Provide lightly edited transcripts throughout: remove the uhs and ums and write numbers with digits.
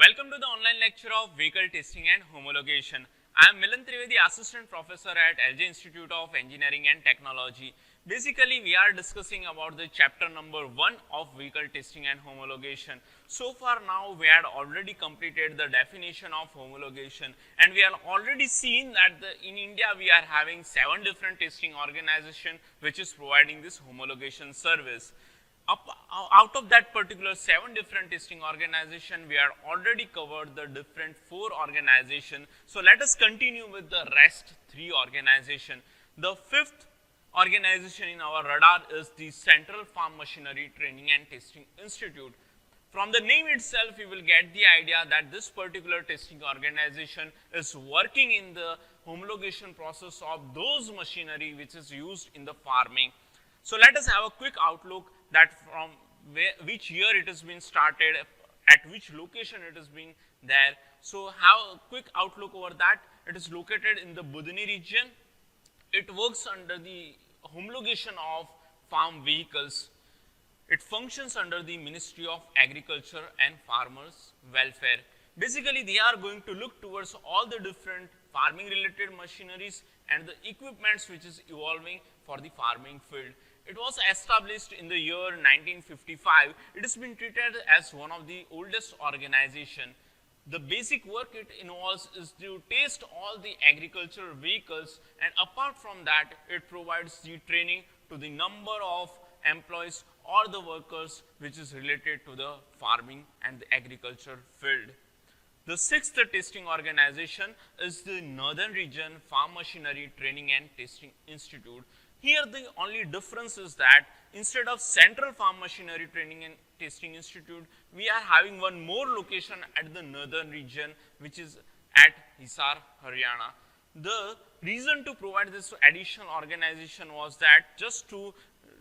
Welcome to the online lecture of Vehicle Testing and Homologation. I am Milan Trivedi, Assistant Professor at LJ Institute of Engineering and Technology. Basically, we are discussing about the chapter number 1 of Vehicle Testing and Homologation. So far now, we had already completed the definition of homologation, and we have already seen that in India, we are having 7 different testing organizations which is providing this homologation service. Out of that particular 7 different testing organization, we have already covered the different 4 organization. So let us continue with the rest 3 organization. The 5th organization in our radar is the Central Farm Machinery Training and Testing Institute. From the name itself, you will get the idea that this particular testing organization is working in the homologation process of those machinery which is used in the farming. So let us have a quick outlook that from which year it has been started, at which location it has been there. So have a quick outlook over that. It is located in the Budni region. It works under the homologation of farm vehicles. It functions under the Ministry of Agriculture and Farmers Welfare. Basically, they are going to look towards all the different farming related machineries and the equipments which is evolving for the farming field. It was established in the year 1955. It has been treated as one of the oldest organization. The basic work it involves is to test all the agricultural vehicles, and apart from that, it provides the training to the number of employees or the workers which is related to the farming and the agriculture field. The 6th testing organization is the Northern Region Farm Machinery Training and Testing Institute. Here the only difference is that instead of Central Farm Machinery Training and Testing Institute, we are having one more location at the Northern region, which is at Hisar, Haryana. The reason to provide this additional organization was that just to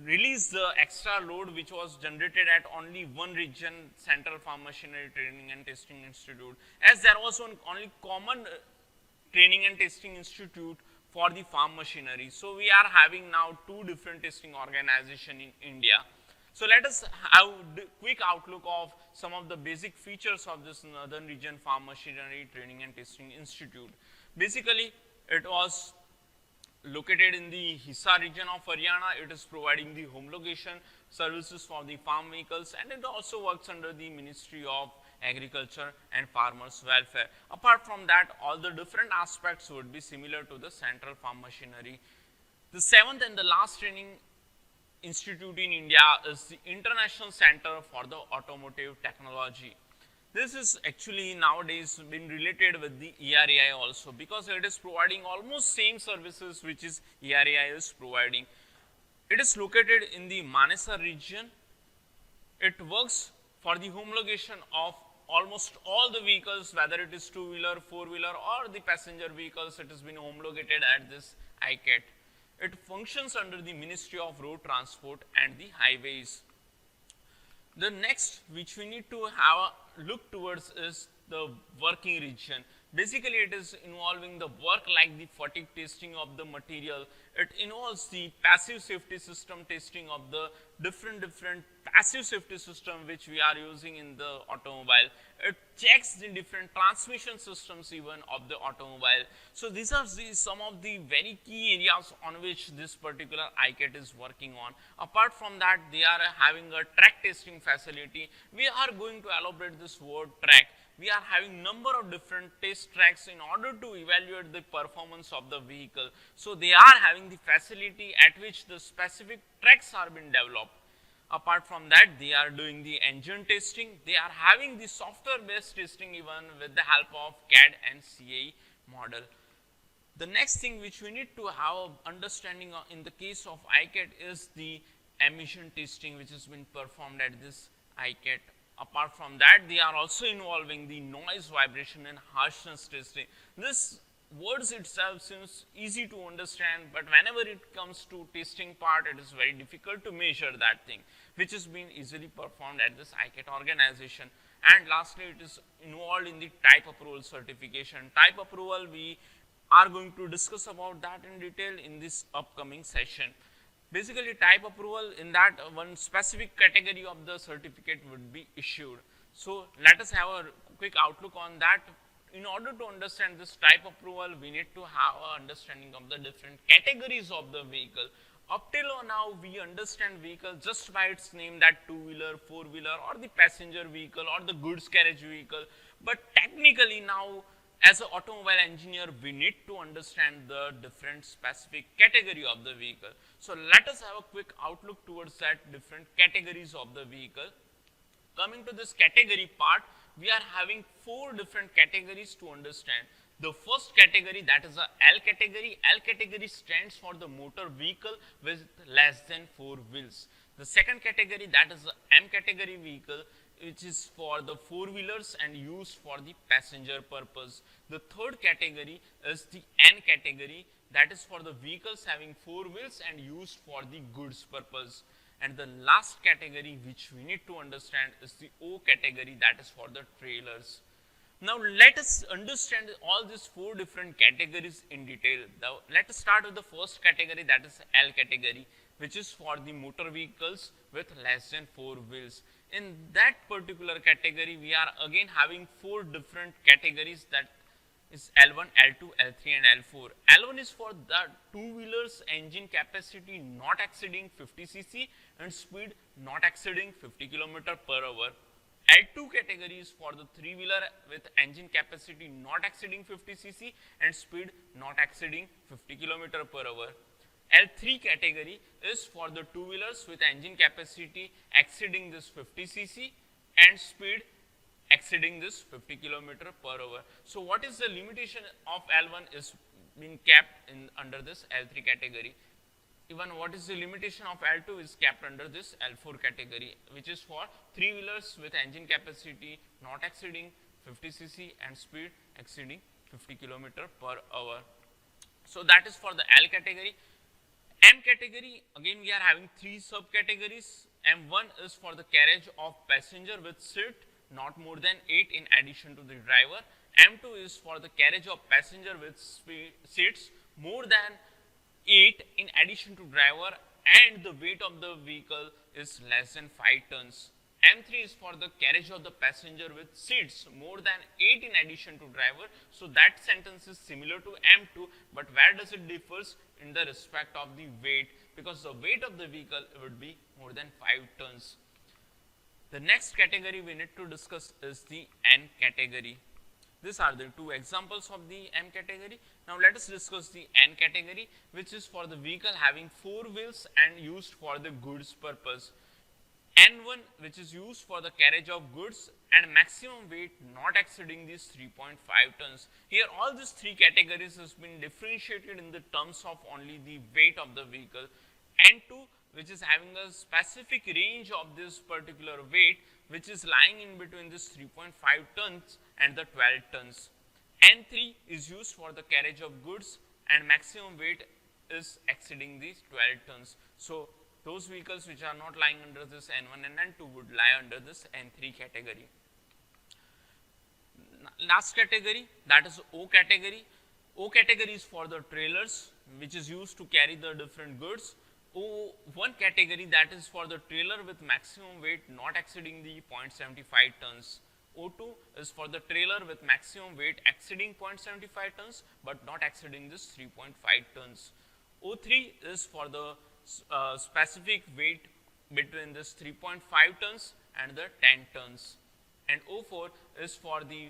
release the extra load which was generated at only one region, Central Farm Machinery Training and Testing Institute, as there was one only common training and testing institute for the farm machinery. So we are having now 2 different testing organizations in India. So let us have a quick outlook of some of the basic features of this Northern Region Farm Machinery Training and Testing Institute. Basically, it was located in the Hisar region of Haryana. It is providing the homologation services for the farm vehicles, and it also works under the Ministry of Agriculture and Farmers Welfare. Apart from that, all the different aspects would be similar to the Central Farm Machinery. The 7th and the last training institute in India is the International Center for the Automotive Technology. This is actually nowadays been related with the ERAI also, because it is providing almost same services which is ERAI is providing. It is located in the Manesar region. It works for the homologation of almost all the vehicles, whether it is 2-wheeler, 4-wheeler or the passenger vehicles. It has been homologated at this LJIET. It functions under the Ministry of Road Transport and the Highways. The next which we need to have a look towards is the working region. Basically, it is involving the work like the fatigue testing of the material. It involves the passive safety system testing of the different passive safety system which we are using in the automobile. It checks the different transmission systems even of the automobile. So these are some of the very key areas on which this particular LJIET is working on. Apart from that, they are having a track testing facility. We are going to elaborate this word track. We are having number of different test tracks in order to evaluate the performance of the vehicle. So they are having the facility at which the specific tracks are being developed. Apart from that, they are doing the engine testing. They are having the software based testing even with the help of CAD and CAE model. The next thing which we need to have understanding in the case of LJIET is the emission testing which has been performed at this LJIET. Apart from that, they are also involving the noise, vibration and harshness testing. This words itself seems easy to understand, but whenever it comes to testing part, it is very difficult to measure that thing, which is being easily performed at this LJIET organization. And lastly, it is involved in the type approval certification. Type approval, we are going to discuss about that in detail in this upcoming session. Basically, type approval, in that one specific category of the certificate would be issued. So let us have a quick outlook on that. In order to understand this type approval, we need to have an understanding of the different categories of the vehicle. Up till now, we understand vehicle just by its name, that two-wheeler, four-wheeler, or the passenger vehicle, or the goods carriage vehicle. But technically now, as an automobile engineer, we need to understand the different specific category of the vehicle. So let us have a quick outlook towards that different categories of the vehicle. Coming to this category part, we are having 4 different categories to understand. The first category, that is a L category. L category stands for the motor vehicle with less than 4 wheels. The second category, that is the M category vehicle, which is for the 4-wheelers and used for the passenger purpose. The third category is the N category, that is for the vehicles having 4 wheels and used for the goods purpose. And the last category which we need to understand is the O category, that is for the trailers. Now let us understand all these 4 different categories in detail. Now, let us start with the first category, that is L category, which is for the motor vehicles with less than 4 wheels. In that particular category, we are again having 4 different categories, that is L1, L2, L3 and L4. L1 is for the two-wheelers engine capacity not exceeding 50 cc and speed not exceeding 50 km per hour. L2 category is for the three-wheeler with engine capacity not exceeding 50 cc and speed not exceeding 50 km per hour. L3 category is for the two-wheelers with engine capacity exceeding this 50 cc and speed exceeding this 50 km per hour. So what is the limitation of L1 is being kept in under this L3 category. Even what is the limitation of L2 is kept under this L4 category, which is for three-wheelers with engine capacity not exceeding 50 cc and speed exceeding 50 km per hour. So that is for the L category. M category, again we are having 3 subcategories. M1 is for the carriage of passenger with seat not more than 8 in addition to the driver. M2 is for the carriage of passenger with seats more than 8 in addition to driver and the weight of the vehicle is less than 5 tons. M3 is for the carriage of the passenger with seats more than 8 in addition to driver. So that sentence is similar to M2, but where does it differs? In the respect of the weight, because the weight of the vehicle would be more than 5 tons. The next category we need to discuss is the N category. These are the 2 examples of the M category. Now let us discuss the N category, which is for the vehicle having 4 wheels and used for the goods purpose. N1, which is used for the carriage of goods and maximum weight not exceeding these 3.5 tons. Here all these 3 categories has been differentiated in the terms of only the weight of the vehicle. N2, which is having a specific range of this particular weight, which is lying in between this 3.5 tons and the 12 tons. N3 is used for the carriage of goods and maximum weight is exceeding these 12 tons. So those vehicles which are not lying under this N1 and N2 would lie under this N3 category. Last category, that is O category. O category is for the trailers, which is used to carry the different goods. O1 category, that is for the trailer with maximum weight not exceeding the 0.75 tons. O2 is for the trailer with maximum weight exceeding 0.75 tons but not exceeding this 3.5 tons. O3 is for the specific weight between this 3.5 tons and the 10 tons. And O4 is for the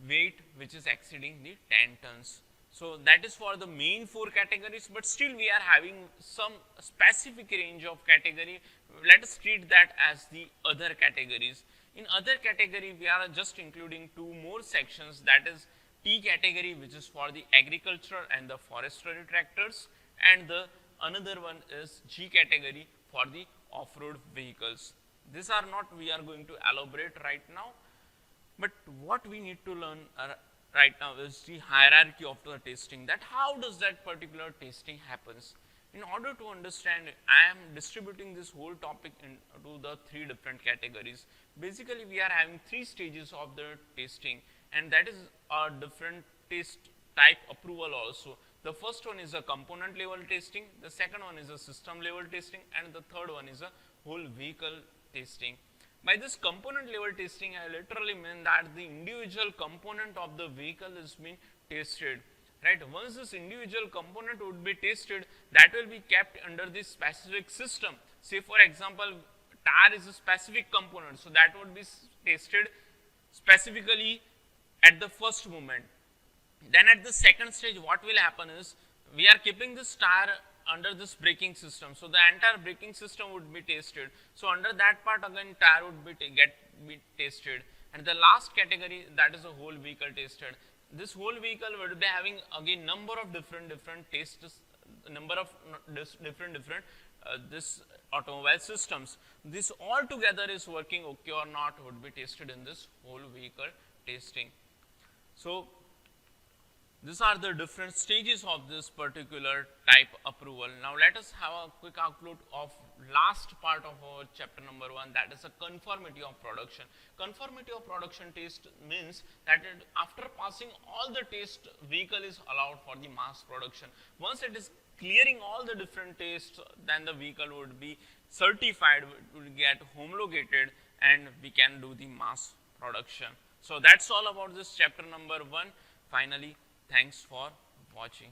weight which is exceeding the 10 tons. So that is for the main 4 categories, but still we are having some specific range of category. Let us treat that as the other categories. In other category, we are just including 2 more sections, that is T category, which is for the agricultural and the forestry tractors, and the another one is G category for the off-road vehicles. These are not we are going to elaborate right now, but what we need to learn right now is the hierarchy of the testing, that how does that particular testing happens. In order to understand, I am distributing this whole topic into the 3 different categories. Basically, we are having 3 stages of the testing, and that is a different test type approval also. The first one is a component level testing, the second one is a system level testing, and the third one is a whole vehicle testing. By this component level testing, I literally mean that the individual component of the vehicle is being tested, right? Once this individual component would be tested, that will be kept under this specific system. Say for example, tire is a specific component, so that would be tested specifically at the first moment. Then at the second stage, what will happen is, we are keeping this tire under this braking system, so the entire braking system would be tested. So under that part again, tire would be tested, and the last category, that is the whole vehicle tested. This whole vehicle would be having again number of different tests, number of different this automobile systems. This all together is working okay or not would be tested in this whole vehicle testing. So these are the different stages of this particular type approval. Now let us have a quick outlook of last part of our chapter number 1, that is a conformity of production. Conformity of production test means that after passing all the test, vehicle is allowed for the mass production. Once it is clearing all the different tests, then the vehicle would be certified, would get homologated, and we can do the mass production. So that's all about this chapter number 1. Finally, thanks for watching.